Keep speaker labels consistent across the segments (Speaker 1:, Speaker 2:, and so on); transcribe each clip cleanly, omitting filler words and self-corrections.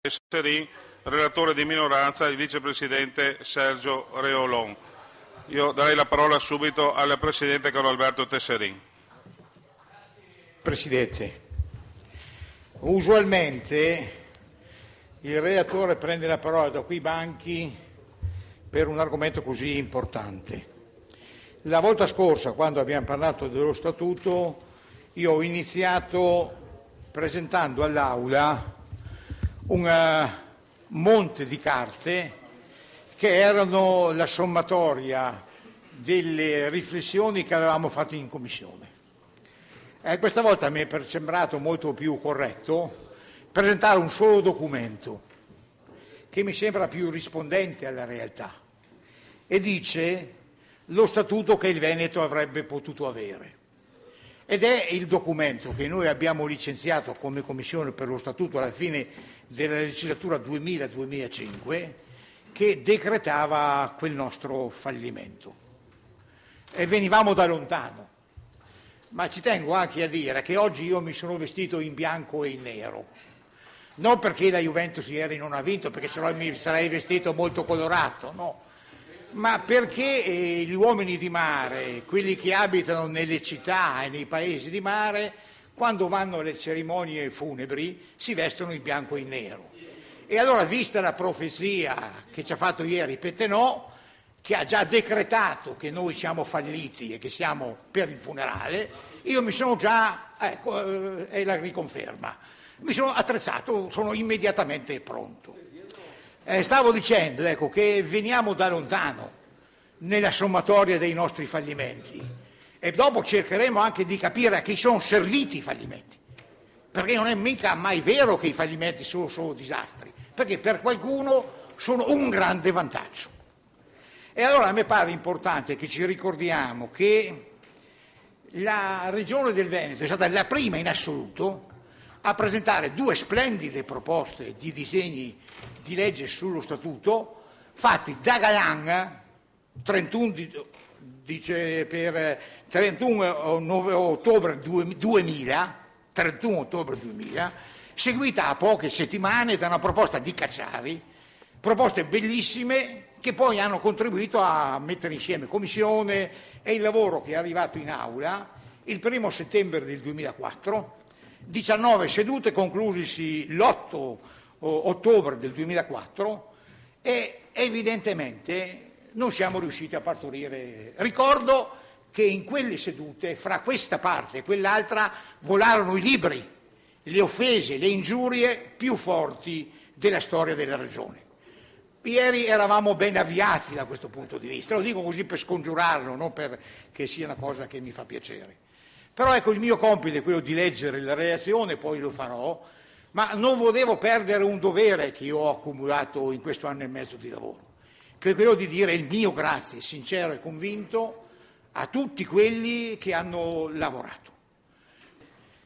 Speaker 1: Tesserin, relatore di minoranza il vicepresidente Sergio Reolon. Io darei la parola subito al presidente Carlo Alberto Tesserin.
Speaker 2: Presidente, usualmente il relatore prende la parola da quei banchi per un argomento così importante. La volta scorsa, quando abbiamo parlato dello Statuto, io ho iniziato presentando all'Aula un monte di carte che erano la sommatoria delle riflessioni che avevamo fatto in Commissione. Questa volta mi è sembrato molto più corretto presentare un solo documento che mi sembra più rispondente alla realtà e dice lo statuto che il Veneto avrebbe potuto avere. Ed è il documento che noi abbiamo licenziato come Commissione per lo Statuto alla fine della legislatura 2000-2005 che decretava quel nostro fallimento. E venivamo da lontano. Ma ci tengo anche a dire che oggi io mi sono vestito in bianco e in nero, non perché la Juventus ieri non ha vinto, perché se no mi sarei vestito molto colorato, no, ma perché gli uomini di mare, quelli che abitano nelle città e nei paesi di mare, quando vanno alle cerimonie funebri si vestono in bianco e in nero. E allora, vista la profezia che ci ha fatto ieri Pettenò, che ha già decretato che noi siamo falliti e che siamo per il funerale, io mi sono già, è la riconferma, mi sono attrezzato, sono immediatamente pronto. Stavo dicendo che veniamo da lontano nella sommatoria dei nostri fallimenti e dopo cercheremo anche di capire a chi sono serviti i fallimenti, perché non è mica mai vero che i fallimenti sono solo disastri, perché per qualcuno sono un grande vantaggio. E allora a me pare importante che ci ricordiamo che la Regione del Veneto è stata la prima in assoluto a presentare due splendide proposte di disegni di legge sullo Statuto fatti da Galan 31 ottobre 2000, seguita a poche settimane da una proposta di Cacciari, proposte bellissime che poi hanno contribuito a mettere insieme Commissione e il lavoro che è arrivato in Aula il 1° settembre del 2004, 19 sedute conclusisi l'8 ottobre del 2004 e evidentemente non siamo riusciti a partorire. Ricordo che in quelle sedute, fra questa parte e quell'altra, volarono i libri, le offese, le ingiurie più forti della storia della Regione. Ieri eravamo ben avviati da questo punto di vista, lo dico così per scongiurarlo, non perché sia una cosa che mi fa piacere. Però il mio compito è quello di leggere la relazione, poi lo farò, ma non volevo perdere un dovere che io ho accumulato in questo anno e mezzo di lavoro, che è quello di dire il mio grazie sincero e convinto a tutti quelli che hanno lavorato.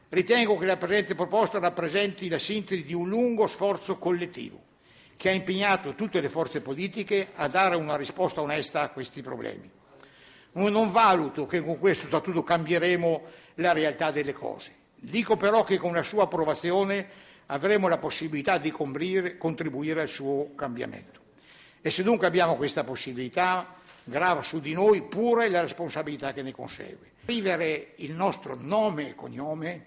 Speaker 2: Ritengo che la presente proposta rappresenti la sintesi di un lungo sforzo collettivo che ha impegnato tutte le forze politiche a dare una risposta onesta a questi problemi. Non valuto che con questo statuto cambieremo la realtà delle cose. Dico però che con la sua approvazione avremo la possibilità di contribuire al suo cambiamento. E se dunque abbiamo questa possibilità, grava su di noi pure la responsabilità che ne consegue. Scrivere il nostro nome e cognome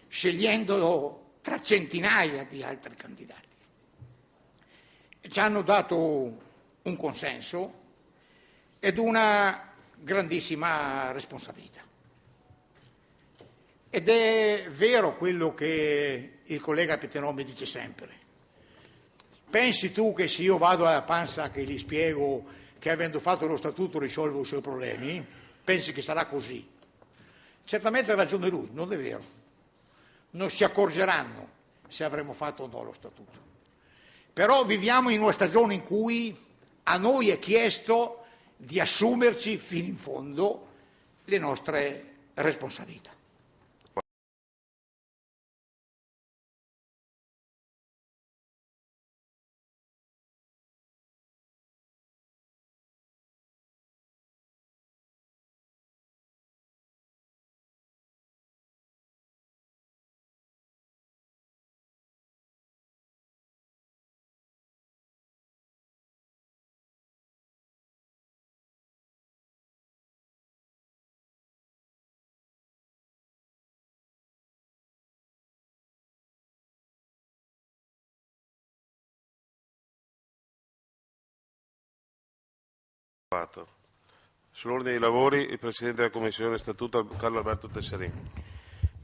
Speaker 2: scegliendolo tra centinaia di altri candidati. Ci hanno dato un consenso ed una grandissima responsabilità. Ed è vero quello che il collega Pettenò mi dice sempre. Pensi tu che se io vado alla Pansa che gli spiego che avendo fatto lo statuto risolvo i suoi problemi, pensi che sarà così? Certamente ha ragione lui, non è vero. Non si accorgeranno se avremo fatto o no lo statuto. Però viviamo in una stagione in cui a noi è chiesto di assumerci fino in fondo le nostre responsabilità.
Speaker 1: Sull'ordine dei lavori il Presidente della Commissione Statuto Carlo Alberto Tesserin.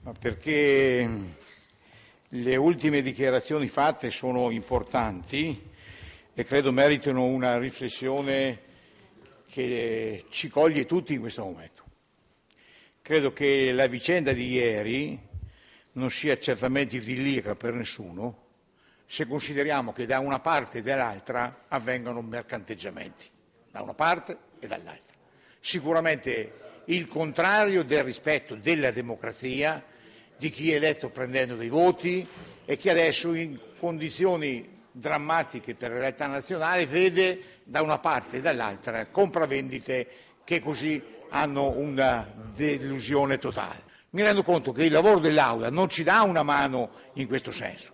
Speaker 2: Ma perché le ultime dichiarazioni fatte sono importanti e credo meritino una riflessione che ci coglie tutti in questo momento. Credo che la vicenda di ieri non sia certamente idilliaca per nessuno se consideriamo che da una parte e dall'altra avvengano mercanteggiamenti, da una parte e dall'altra. Sicuramente il contrario del rispetto della democrazia, di chi è eletto prendendo dei voti e che adesso in condizioni drammatiche per la realtà nazionale vede da una parte e dall'altra compravendite che così hanno una delusione totale. Mi rendo conto che il lavoro dell'Aula non ci dà una mano in questo senso,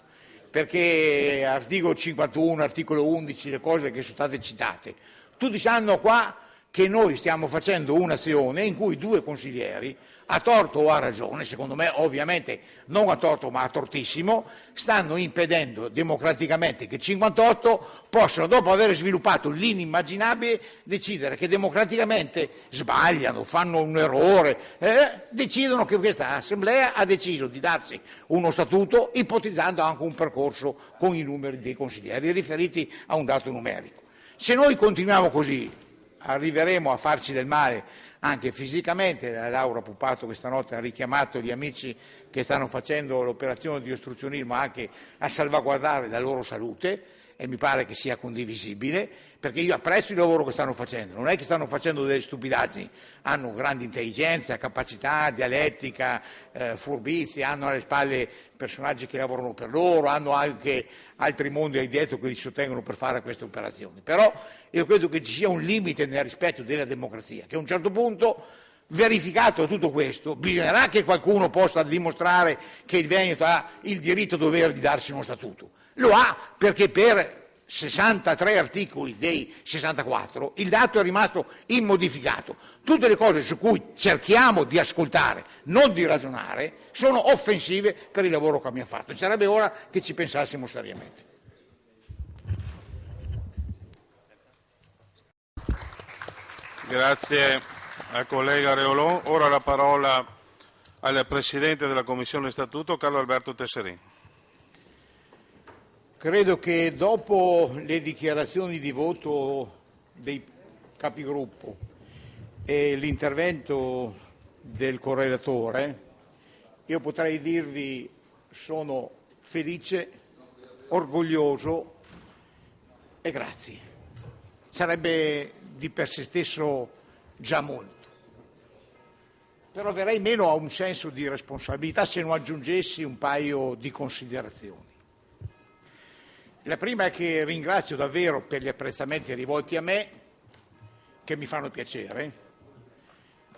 Speaker 2: perché articolo 51, articolo 11, le cose che sono state citate, tutti sanno qua che noi stiamo facendo un'azione in cui due consiglieri, a torto o a ragione, secondo me ovviamente non a torto ma a tortissimo, stanno impedendo democraticamente che 58 possano, dopo aver sviluppato l'inimmaginabile, decidere che democraticamente sbagliano, fanno un errore, decidono che questa Assemblea ha deciso di darsi uno statuto ipotizzando anche un percorso con i numeri dei consiglieri riferiti a un dato numerico. Se noi continuiamo così arriveremo a farci del male anche fisicamente. Laura Puppato questa notte ha richiamato gli amici che stanno facendo l'operazione di ostruzionismo anche a salvaguardare la loro salute e mi pare che sia condivisibile, perché io apprezzo il lavoro che stanno facendo, non è che stanno facendo delle stupidaggini, hanno grande intelligenza, capacità, dialettica, furbizia, hanno alle spalle personaggi che lavorano per loro, hanno anche altri mondi lì dietro che li sostengono per fare queste operazioni. Però io credo che ci sia un limite nel rispetto della democrazia, che a un certo punto, verificato tutto questo, bisognerà che qualcuno possa dimostrare che il Veneto ha il diritto e dovere di darsi uno statuto. Lo ha perché per 63 articoli dei 64 il dato è rimasto immodificato. Tutte le cose su cui cerchiamo di ascoltare, non di ragionare, sono offensive per il lavoro che abbiamo fatto. Sarebbe ora che ci pensassimo seriamente.
Speaker 1: Grazie al collega Reolon. Ora la parola al Presidente della Commissione Statuto Carlo Alberto Tesserin.
Speaker 2: Credo che dopo le dichiarazioni di voto dei capigruppo e l'intervento del correlatore, io potrei dirvi sono felice, orgoglioso e grazie. Sarebbe di per sé stesso già molto. Però verrei meno a un senso di responsabilità se non aggiungessi un paio di considerazioni. La prima è che ringrazio davvero per gli apprezzamenti rivolti a me, che mi fanno piacere,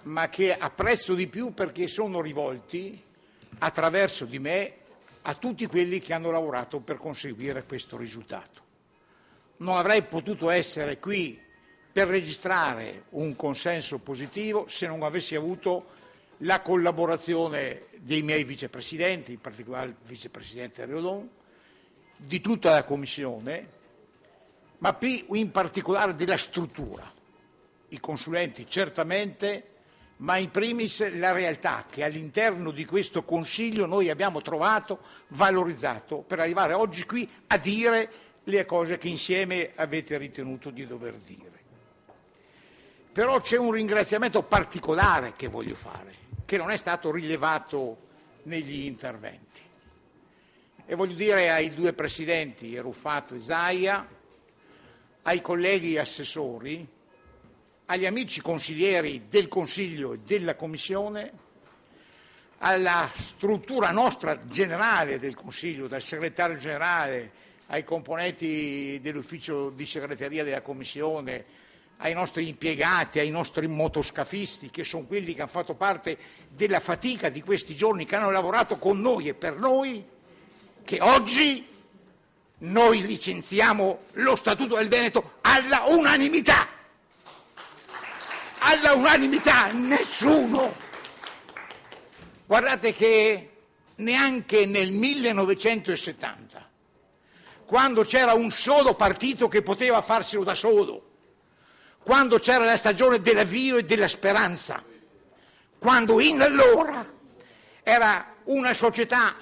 Speaker 2: ma che apprezzo di più perché sono rivolti attraverso di me a tutti quelli che hanno lavorato per conseguire questo risultato. Non avrei potuto essere qui per registrare un consenso positivo se non avessi avuto la collaborazione dei miei vicepresidenti, in particolare il vicepresidente Reolon, di tutta la Commissione, ma in particolare della struttura, i consulenti certamente, ma in primis la realtà che all'interno di questo Consiglio noi abbiamo trovato, valorizzato, per arrivare oggi qui a dire le cose che insieme avete ritenuto di dover dire. Però c'è un ringraziamento particolare che voglio fare, che non è stato rilevato negli interventi. E voglio dire ai due presidenti, Ruffato e Zaia, ai colleghi assessori, agli amici consiglieri del Consiglio e della Commissione, alla struttura nostra generale del Consiglio, dal segretario generale ai componenti dell'ufficio di segreteria della Commissione, ai nostri impiegati, ai nostri motoscafisti, che sono quelli che hanno fatto parte della fatica di questi giorni, che hanno lavorato con noi e per noi, che oggi noi licenziamo lo Statuto del Veneto alla unanimità. Alla unanimità, nessuno. Guardate che neanche nel 1970, quando c'era un solo partito che poteva farselo da solo, quando c'era la stagione dell'avvio e della speranza, quando in allora era una società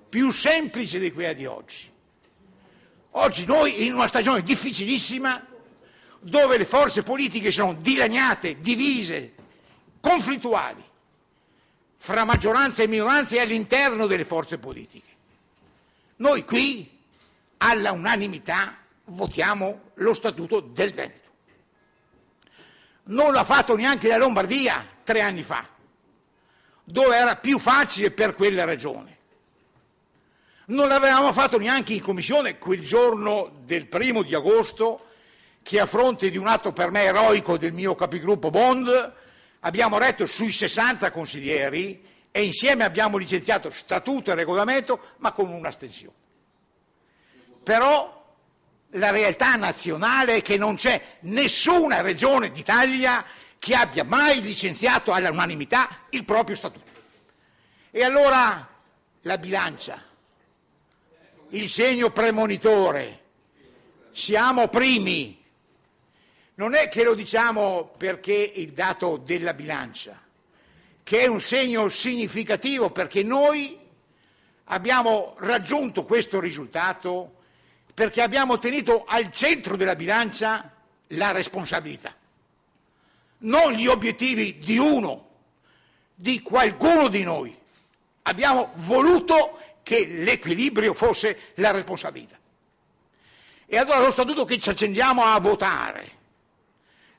Speaker 2: più semplice di quella di oggi. Oggi noi in una stagione difficilissima, dove le forze politiche sono dilaniate, divise, conflittuali, fra maggioranza e minoranza e all'interno delle forze politiche. Noi qui, alla unanimità, votiamo lo Statuto del Veneto. Non l'ha fatto neanche la Lombardia 3 anni fa, dove era più facile per quella ragione. Non l'avevamo fatto neanche in commissione quel giorno del 1° di agosto, che a fronte di un atto per me eroico del mio capigruppo Bond, abbiamo retto sui 60 consiglieri e insieme abbiamo licenziato statuto e regolamento, ma con un'astensione. Però la realtà nazionale è che non c'è nessuna regione d'Italia che abbia mai licenziato all'unanimità il proprio statuto. E allora la bilancia, il segno premonitore, siamo primi. Non è che lo diciamo perché il dato della bilancia, che è un segno significativo perché noi abbiamo raggiunto questo risultato perché abbiamo tenuto al centro della bilancia la responsabilità, non gli obiettivi di uno, di qualcuno di noi. Abbiamo voluto che l'equilibrio fosse la responsabilità. E allora lo statuto che ci accingiamo a votare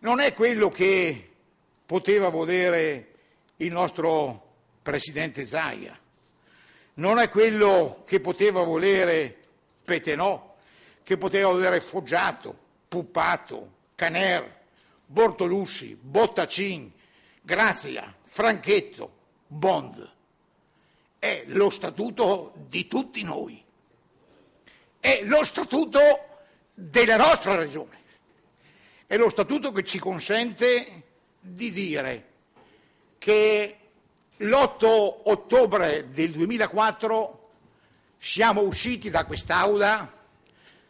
Speaker 2: non è quello che poteva volere il nostro Presidente Zaia, non è quello che poteva volere Petenò, che poteva volere Foggiato, Puppato, Caner, Bortolussi, Bottacin, Grazia, Franchetto, Bond. È lo statuto di tutti noi, è lo statuto della nostra regione, è lo statuto che ci consente di dire che l'8 ottobre del 2004 siamo usciti da quest'Aula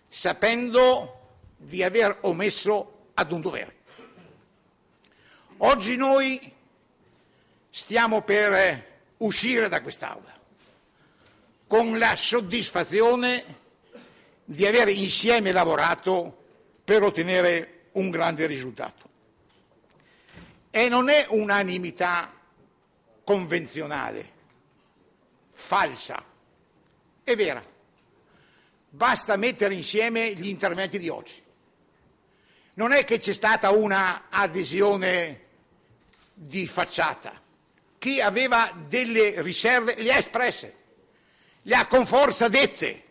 Speaker 2: sapendo di aver omesso ad un dovere. Oggi noi stiamo per uscire da quest'Aula con la soddisfazione di aver insieme lavorato per ottenere un grande risultato. E non è unanimità convenzionale, falsa, è vera. Basta mettere insieme gli interventi di oggi. Non è che c'è stata una adesione di facciata. Chi aveva delle riserve le ha espresse, le ha con forza dette,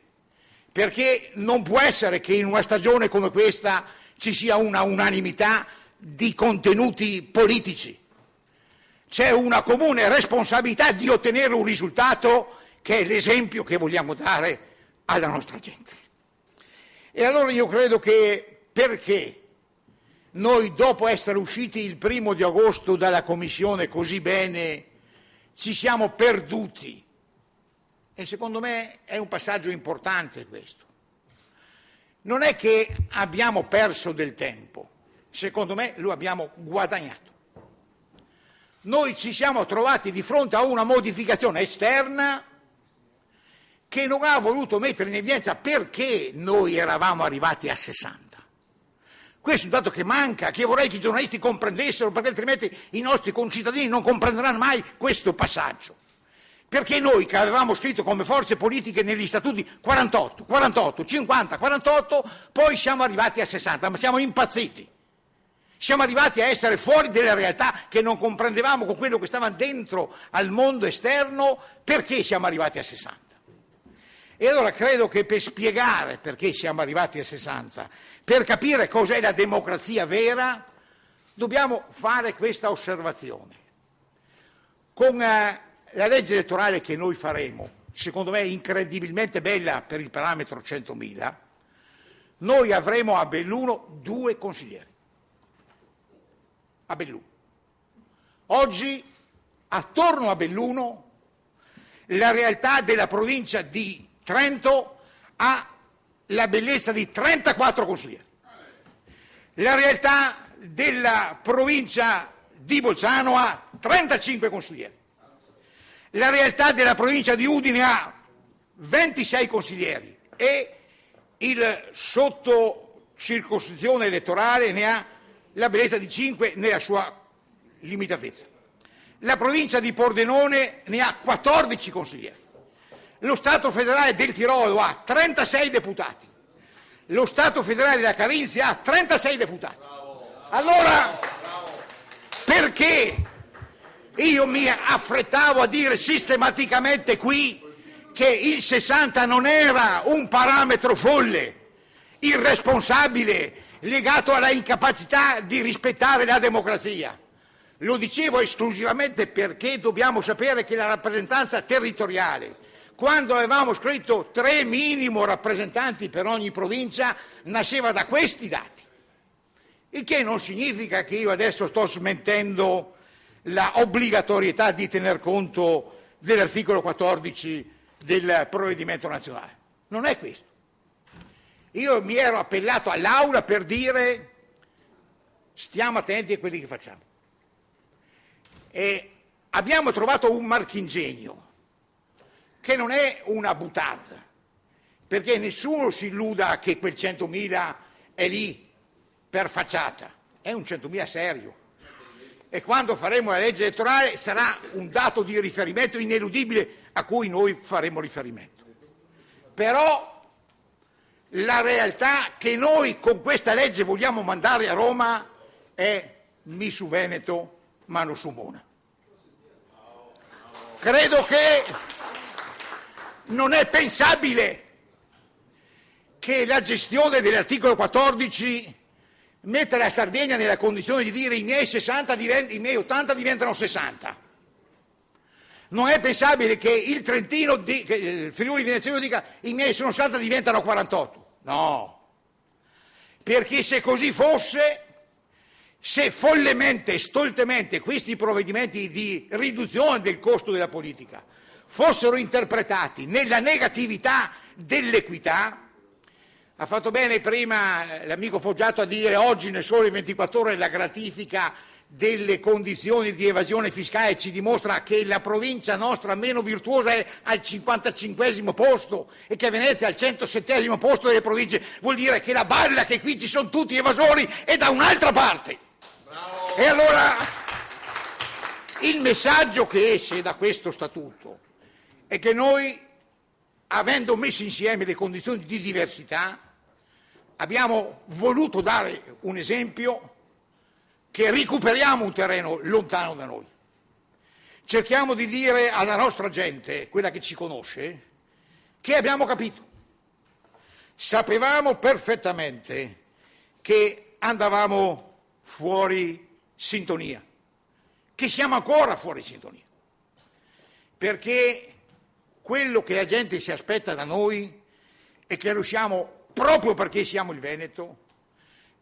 Speaker 2: perché non può essere che in una stagione come questa ci sia una unanimità di contenuti politici. C'è una comune responsabilità di ottenere un risultato che è l'esempio che vogliamo dare alla nostra gente. E allora io credo che perché noi, dopo essere usciti il 1° di agosto dalla Commissione così bene, ci siamo perduti. E secondo me è un passaggio importante questo. Non è che abbiamo perso del tempo, secondo me lo abbiamo guadagnato. Noi ci siamo trovati di fronte a una modificazione esterna che non ha voluto mettere in evidenza perché noi eravamo arrivati a 60. Questo è un dato che manca, che vorrei che i giornalisti comprendessero, perché altrimenti i nostri concittadini non comprenderanno mai questo passaggio. Perché noi che avevamo scritto come forze politiche negli statuti 48, 48, 50, 48, poi siamo arrivati a 60, ma siamo impazziti. Siamo arrivati a essere fuori della realtà che non comprendevamo con quello che stava dentro al mondo esterno, perché siamo arrivati a 60. E allora credo che per spiegare perché siamo arrivati a 60, per capire cos'è la democrazia vera, dobbiamo fare questa osservazione. Con la legge elettorale che noi faremo, secondo me incredibilmente bella per il parametro 100.000, noi avremo a Belluno 2 consiglieri. A Belluno. Oggi, attorno a Belluno, la realtà della provincia di Trento ha la bellezza di 34 consiglieri. La realtà della provincia di Bolzano ha 35 consiglieri, la realtà della provincia di Udine ha 26 consiglieri e il sotto circoscrizione elettorale ne ha la bellezza di 5 nella sua limitatezza. La provincia di Pordenone ne ha 14 consiglieri, lo Stato federale del Tirolo ha 36 deputati, lo Stato federale della Carinzia ha 36 deputati. Allora, perché io mi affrettavo a dire sistematicamente qui che il 60 non era un parametro folle, irresponsabile, legato alla incapacità di rispettare la democrazia? Lo dicevo esclusivamente perché dobbiamo sapere che la rappresentanza territoriale, quando avevamo scritto 3 minimo rappresentanti per ogni provincia, nasceva da questi dati. Il che non significa che io adesso sto smentendo la obbligatorietà di tener conto dell'articolo 14 del provvedimento nazionale. Non è questo. Io mi ero appellato all'Aula per dire stiamo attenti a quelli che facciamo. E abbiamo trovato un marchingegno che non è una buttata, perché nessuno si illuda che quel 100.000 è lì per facciata, è un 100.000 serio. E quando faremo la legge elettorale sarà un dato di riferimento ineludibile a cui noi faremo riferimento. Però la realtà che noi con questa legge vogliamo mandare a Roma è mi su Veneto, mano su Mona. Credo che non è pensabile che la gestione dell'articolo 14 metta la Sardegna nella condizione di dire i miei 80 diventano 60. Non è pensabile che il Trentino, che il Friuli Venezia dica i miei sono 60 diventano 48. No, perché se così fosse, se follemente e stoltemente questi provvedimenti di riduzione del costo della politica fossero interpretati nella negatività dell'equità, ha fatto bene prima l'amico Foggiato a dire oggi nel Sole 24 Ore la gratifica delle condizioni di evasione fiscale ci dimostra che la provincia nostra meno virtuosa è al 55° posto e che Venezia è al 107° posto delle province. Vuol dire che la balla che qui ci sono tutti evasori è da un'altra parte. Bravo. E allora il messaggio che esce da questo statuto è che noi, avendo messo insieme le condizioni di diversità, abbiamo voluto dare un esempio che recuperiamo un terreno lontano da noi. Cerchiamo di dire alla nostra gente, quella che ci conosce, che abbiamo capito. Sapevamo perfettamente che andavamo fuori sintonia, che siamo ancora fuori sintonia, perché quello che la gente si aspetta da noi è che riusciamo, proprio perché siamo il Veneto,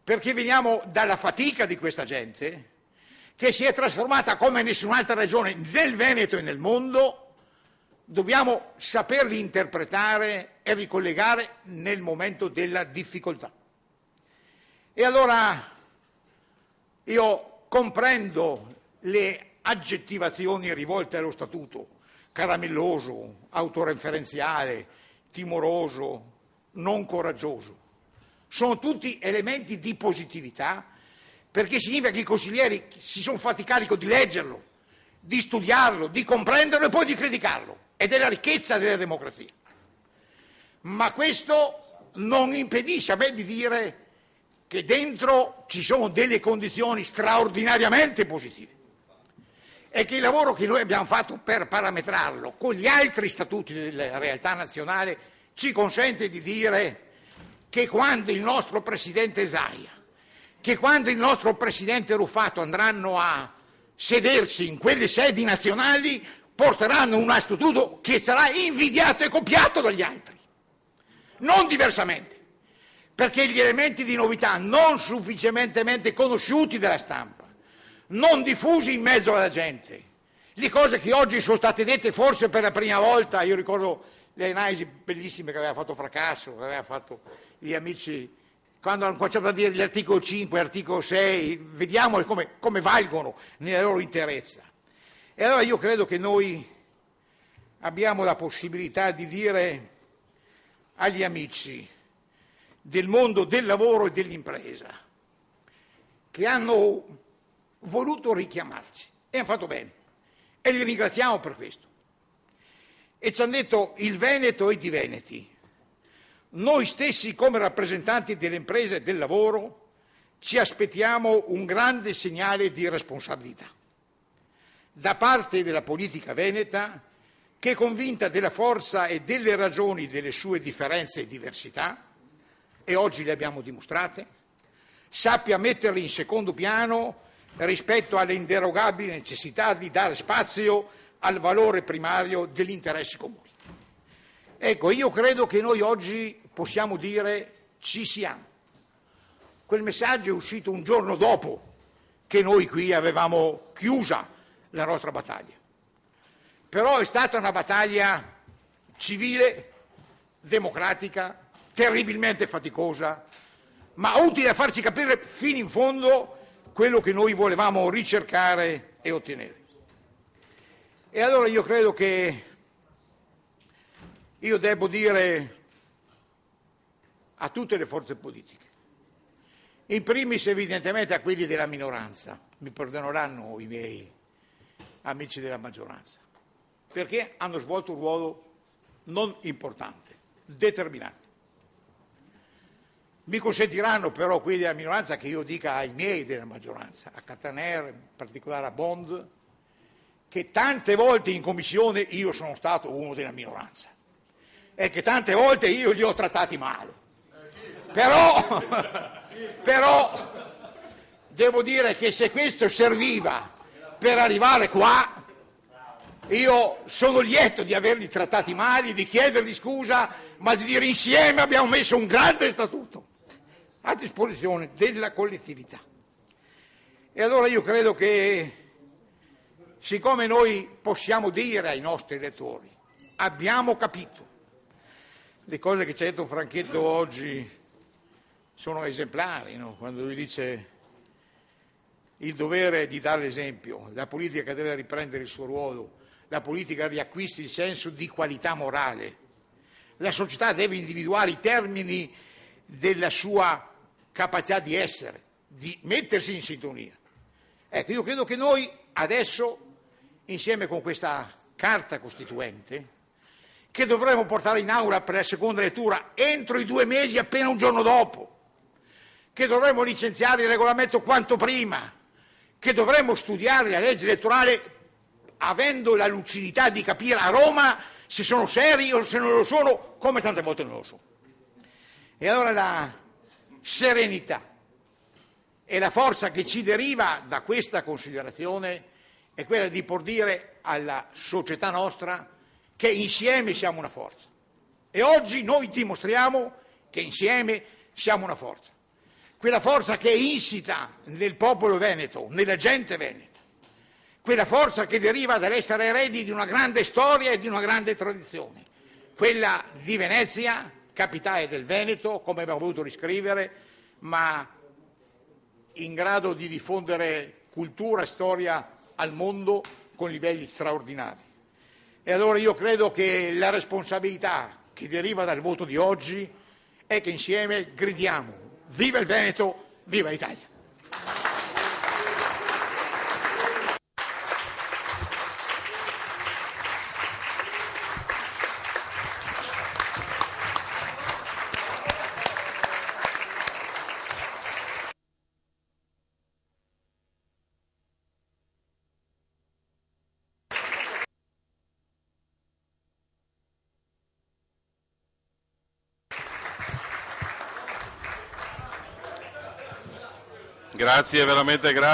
Speaker 2: perché veniamo dalla fatica di questa gente, che si è trasformata come nessun'altra regione nel Veneto e nel mondo, dobbiamo saperli interpretare e ricollegare nel momento della difficoltà. E allora io comprendo le aggettivazioni rivolte allo Statuto, caramelloso, autoreferenziale, timoroso, non coraggioso. Sono tutti elementi di positività, perché significa che i consiglieri si sono fatti carico di leggerlo, di studiarlo, di comprenderlo e poi di criticarlo. Ed è la ricchezza della democrazia. Ma questo non impedisce a me di dire che dentro ci sono delle condizioni straordinariamente positive e che il lavoro che noi abbiamo fatto per parametrarlo con gli altri statuti della realtà nazionale ci consente di dire che quando il nostro Presidente Zaia, che quando il nostro Presidente Ruffato andranno a sedersi in quelle sedi nazionali, porteranno un statuto che sarà invidiato e copiato dagli altri, non diversamente, perché gli elementi di novità non sufficientemente conosciuti dalla stampa, non diffusi in mezzo alla gente, le cose che oggi sono state dette forse per la prima volta, io ricordo le analisi bellissime che aveva fatto Fracasso, che aveva fatto gli amici quando hanno cominciato a dire gli articoli 5 e l'articolo 6, vediamo come valgono nella loro interezza. E allora io credo che noi abbiamo la possibilità di dire agli amici del mondo del lavoro e dell'impresa che hanno voluto richiamarci e hanno fatto bene e li ringraziamo per questo. E ci hanno detto il Veneto e i veneti. Noi stessi come rappresentanti delle imprese e del lavoro ci aspettiamo un grande segnale di responsabilità da parte della politica veneta che è convinta della forza e delle ragioni delle sue differenze e diversità, e oggi le abbiamo dimostrate, sappia metterle in secondo piano rispetto alle inderogabili necessità di dare spazio al valore primario degli interessi comuni. Ecco, io credo che noi oggi possiamo dire ci siamo. Quel messaggio è uscito un giorno dopo che noi qui avevamo chiusa la nostra battaglia. Però è stata una battaglia civile, democratica, terribilmente faticosa, ma utile a farci capire fino in fondo quello che noi volevamo ricercare e ottenere. E allora io credo che io devo dire a tutte le forze politiche, in primis evidentemente a quelli della minoranza, mi perdoneranno i miei amici della maggioranza, perché hanno svolto un ruolo non importante, determinante. Mi consentiranno però quelli della minoranza che io dica ai miei della maggioranza, a Cattaner, in particolare a Bond, che tante volte in commissione io sono stato uno della minoranza e che tante volte io li ho trattati male. Però devo dire che se questo serviva per arrivare qua, io sono lieto di averli trattati male, di chiedergli scusa, ma di dire insieme abbiamo messo un grande statuto a disposizione della collettività. E allora io credo che, siccome noi possiamo dire ai nostri elettori abbiamo capito, le cose che ci ha detto Franchetto oggi sono esemplari, no? Quando lui dice il dovere di dare l'esempio, la politica deve riprendere il suo ruolo, la politica riacquisti il senso di qualità morale, la società deve individuare i termini della sua capacità di essere, di mettersi in sintonia. Ecco, io credo che noi adesso, insieme con questa carta costituente, che dovremo portare in aula per la seconda lettura entro i 2 mesi, appena un giorno dopo, che dovremo licenziare il regolamento quanto prima, che dovremo studiare la legge elettorale avendo la lucidità di capire a Roma se sono seri o se non lo sono, come tante volte non lo sono. E allora la serenità e la forza che ci deriva da questa considerazione è quella di poter dire alla società nostra che insieme siamo una forza. E oggi noi dimostriamo che insieme siamo una forza. Quella forza che è insita nel popolo veneto, nella gente veneta. Quella forza che deriva dall'essere eredi di una grande storia e di una grande tradizione. Quella di Venezia, capitale del Veneto, come abbiamo voluto riscrivere, ma in grado di diffondere cultura e storia al mondo con livelli straordinari. E allora io credo che la responsabilità che deriva dal voto di oggi è che insieme gridiamo viva il Veneto, viva l'Italia.
Speaker 1: Grazie, veramente grazie.